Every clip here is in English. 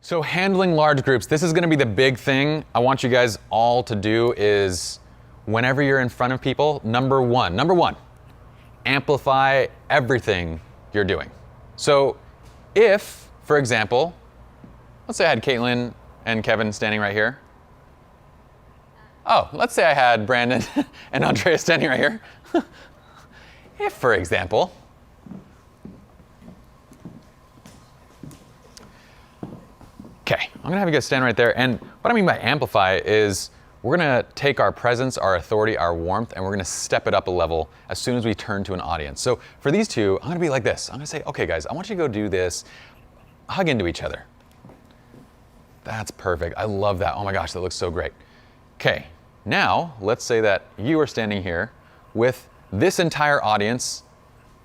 So handling large groups, this is gonna be the big thing I want you guys all to do is whenever you're in front of people, number one, amplify everything you're doing. So if, for example, let's say I had Caitlin and Kevin standing right here. Oh, let's say I had Brandon and Andrea standing right here. If, for example, okay, I'm gonna have you guys stand right there. And what I mean by amplify is we're gonna take our presence, our authority, our warmth, and we're gonna step it up a level as soon as we turn to an audience. So for these two, I'm gonna be like this. I'm gonna say, okay guys, I want you to go do this. Hug into each other. That's perfect. I love that. Oh my gosh, that looks so great. Okay, now let's say that you are standing here with this entire audience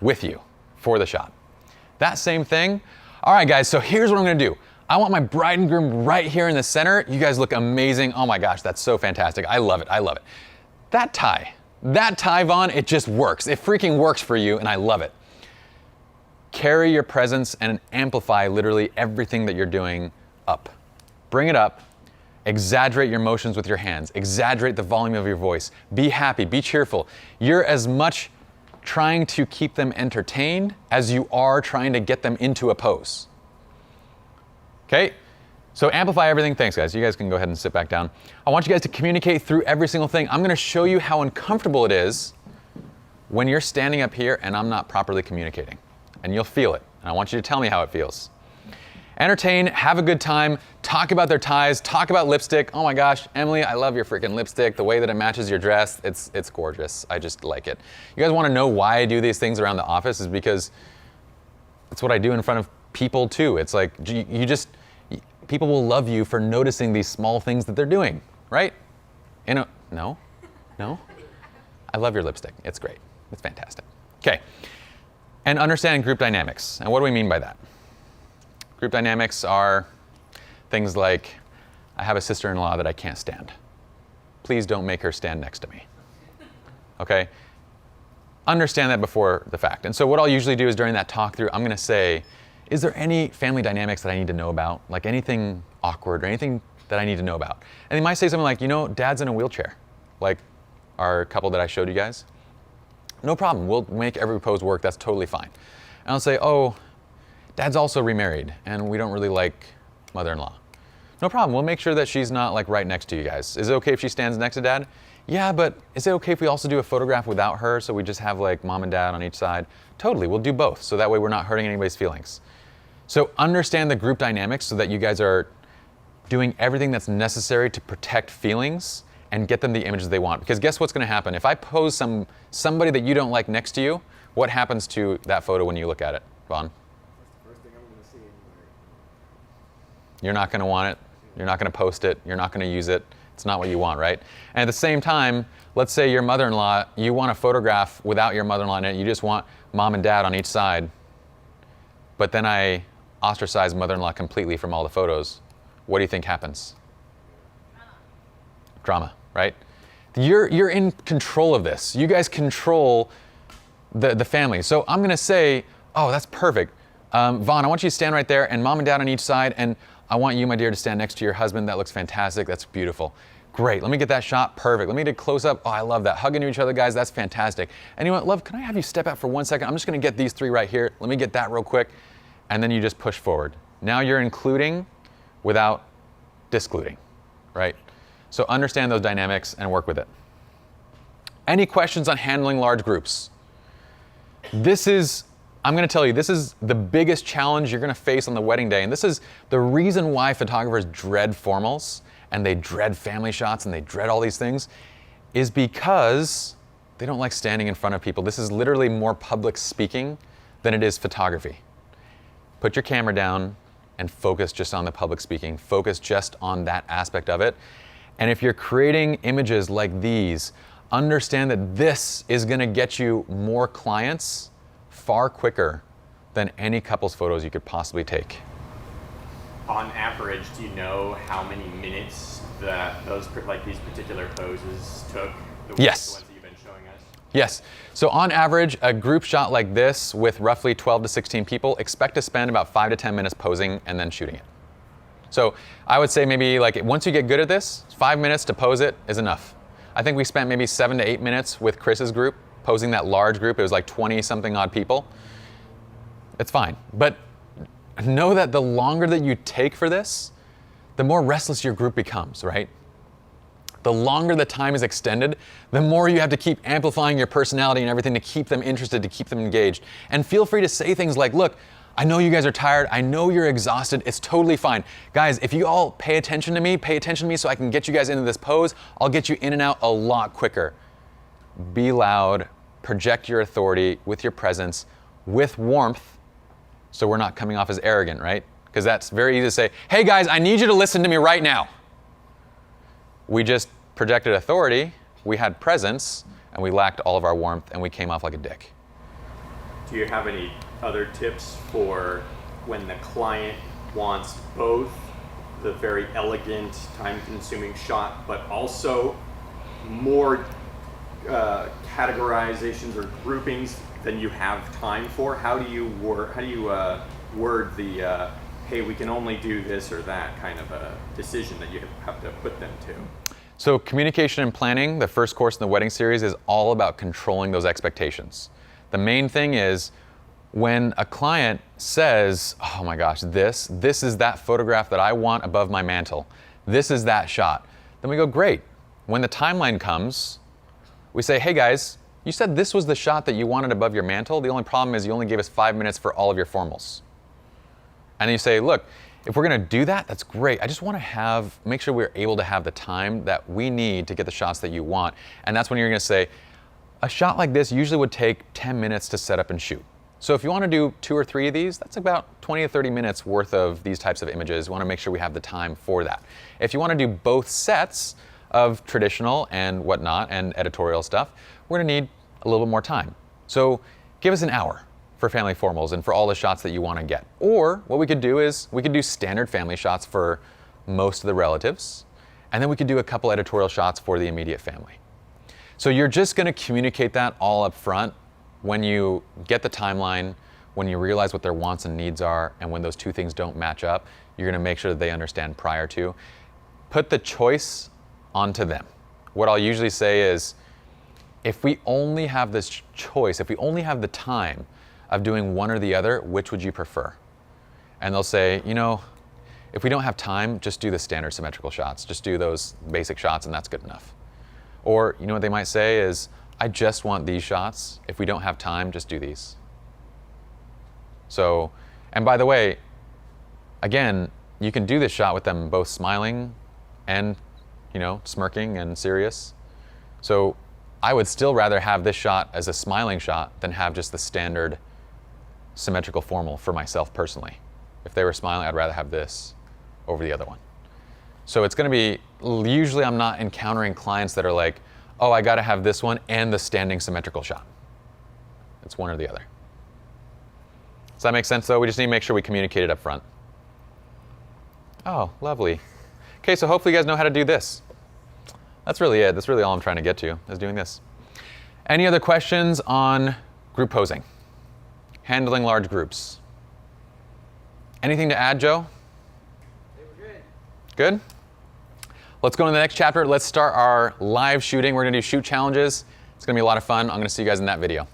with you for the shot. That same thing. All right guys, so here's what I'm gonna do. I want my bride and groom right here in the center. You guys look amazing. Oh my gosh, that's so fantastic. I love it, I love it. That tie, Vaughn, it just works. It freaking works for you and I love it. Carry your presence and amplify literally everything that you're doing up. Bring it up, exaggerate your motions with your hands, exaggerate the volume of your voice. Be happy, be cheerful. You're as much trying to keep them entertained as you are trying to get them into a pose. Okay, so amplify everything. Thanks guys, you guys can go ahead and sit back down. I want you guys to communicate through every single thing. I'm gonna show you how uncomfortable it is when you're standing up here and I'm not properly communicating. And you'll feel it, and I want you to tell me how it feels. Entertain, have a good time, talk about their ties, talk about lipstick. Oh my gosh, Emily, I love your freaking lipstick. The way that it matches your dress, it's gorgeous. I just like it. You guys wanna know why I do these things around the office is because it's what I do in front of people too. It's like, people will love you for noticing these small things that they're doing, right? No? I love your lipstick, it's great, it's fantastic. Okay, and understanding group dynamics. And what do we mean by that? Group dynamics are things like, I have a sister-in-law that I can't stand. Please don't make her stand next to me. Okay? Understand that before the fact. And so what I'll usually do is during that talk through, I'm gonna say, is there any family dynamics that I need to know about? Like anything awkward or anything that I need to know about? And they might say something like, you know, dad's in a wheelchair. Like our couple that I showed you guys. No problem, we'll make every pose work, that's totally fine. And I'll say, oh, dad's also remarried and we don't really like mother-in-law. No problem, we'll make sure that she's not like right next to you guys. Is it okay if she stands next to dad? Yeah, but is it okay if we also do a photograph without her so we just have like mom and dad on each side? Totally, we'll do both so that way we're not hurting anybody's feelings. So understand the group dynamics so that you guys are doing everything that's necessary to protect feelings and get them the images they want. Because guess what's gonna happen? If I pose somebody that you don't like next to you, what happens to that photo when you look at it, Vaughn? That's the first thing I'm gonna see anywhere. You're not gonna want it, you're not gonna post it, you're not gonna use it. It's not what you want, right? And at the same time, let's say your mother-in-law, you want a photograph without your mother-in-law in it, you just want mom and dad on each side, but then I ostracize mother-in-law completely from all the photos. What do you think happens? Drama, right? You're in control of this. You guys control the family. So I'm gonna say, oh, that's perfect. Vaughn, I want you to stand right there and mom and dad on each side, and I want you, my dear, to stand next to your husband. That looks fantastic, that's beautiful. Great, let me get that shot, perfect. Let me get a close up, oh, I love that. Hugging to each other, guys, that's fantastic. And you know what, love, can I have you step out for 1 second? I'm just gonna get these three right here. Let me get that real quick. And then you just push forward. Now you're including without discluding, right? So understand those dynamics and work with it. Any questions on handling large groups? I'm gonna tell you, this is the biggest challenge you're gonna face on the wedding day. And this is the reason why photographers dread formals and they dread family shots and they dread all these things, is because they don't like standing in front of people. This is literally more public speaking than it is photography. Put your camera down and focus just on the public speaking. Focus just on that aspect of it. And if you're creating images like these, understand that this is gonna get you more clients far quicker than any couple's photos you could possibly take. On average, do you know how many minutes these particular poses took? Yes. The ones that you've been showing us? Yes. So on average, a group shot like this with roughly 12 to 16 people, expect to spend about 5 to 10 minutes posing and then shooting it. So I would say maybe like once you get good at this, 5 minutes to pose it is enough. I think we spent maybe 7 to 8 minutes with Chris's group, posing that large group. It was like 20 something odd people. It's fine. But know that the longer that you take for this, the more restless your group becomes, right? The longer the time is extended, the more you have to keep amplifying your personality and everything to keep them interested, to keep them engaged. And feel free to say things like, look, I know you guys are tired. I know you're exhausted. It's totally fine. Guys, if you all pay attention to me so I can get you guys into this pose, I'll get you in and out a lot quicker. Be loud, project your authority with your presence, with warmth, so we're not coming off as arrogant, right? Because that's very easy to say, hey guys, I need you to listen to me right now. We just projected authority, we had presence, and we lacked all of our warmth, and we came off like a dick. Do you have any other tips for when the client wants both the very elegant, time-consuming shot, but also more categorizations or groupings than you have time for? How do you word the hey, we can only do this or that kind of a decision that you have to put them to? So communication and planning, the first course in the wedding series, is all about controlling those expectations. The main thing is when a client says, oh my gosh, this is that photograph that I want above my mantle. This is that shot. Then we go, great. When the timeline comes, we say, hey guys, you said this was the shot that you wanted above your mantle. The only problem is you only gave us 5 minutes for all of your formals. And then you say, look, if we're gonna do that, that's great. I just wanna make sure we're able to have the time that we need to get the shots that you want. And that's when you're gonna say, a shot like this usually would take 10 minutes to set up and shoot. So if you wanna do 2 or 3 of these, that's about 20 to 30 minutes worth of these types of images. We wanna make sure we have the time for that. If you wanna do both sets of traditional and whatnot and editorial stuff, we're gonna need a little bit more time. So give us an hour for family formals and for all the shots that you wanna get. Or what we could do is we could do standard family shots for most of the relatives, and then we could do a couple editorial shots for the immediate family. So you're just gonna communicate that all up front when you get the timeline, when you realize what their wants and needs are, and when those two things don't match up, you're gonna make sure that they understand prior to. Put the choice onto them. What I'll usually say is, if we only have this choice, if we only have the time of doing one or the other, which would you prefer? And they'll say, you know, if we don't have time, just do the standard symmetrical shots. Just do those basic shots and that's good enough. Or, you know what they might say is, I just want these shots. If we don't have time, just do these. So, and by the way, again, you can do this shot with them both smiling and, you know, smirking and serious. So I would still rather have this shot as a smiling shot than have just the standard symmetrical formal for myself personally. If they were smiling, I'd rather have this over the other one. So it's gonna be, usually I'm not encountering clients that are like, oh, I gotta have this one and the standing symmetrical shot. It's one or the other. Does that make sense though? We just need to make sure we communicate it up front. Oh, lovely. Okay, so hopefully you guys know how to do this. That's really it. That's really all I'm trying to get to, is doing this. Any other questions on group posing? Handling large groups? Anything to add, Joe? They were good. Good? Let's go to the next chapter. Let's start our live shooting. We're gonna do shoot challenges. It's gonna be a lot of fun. I'm gonna see you guys in that video.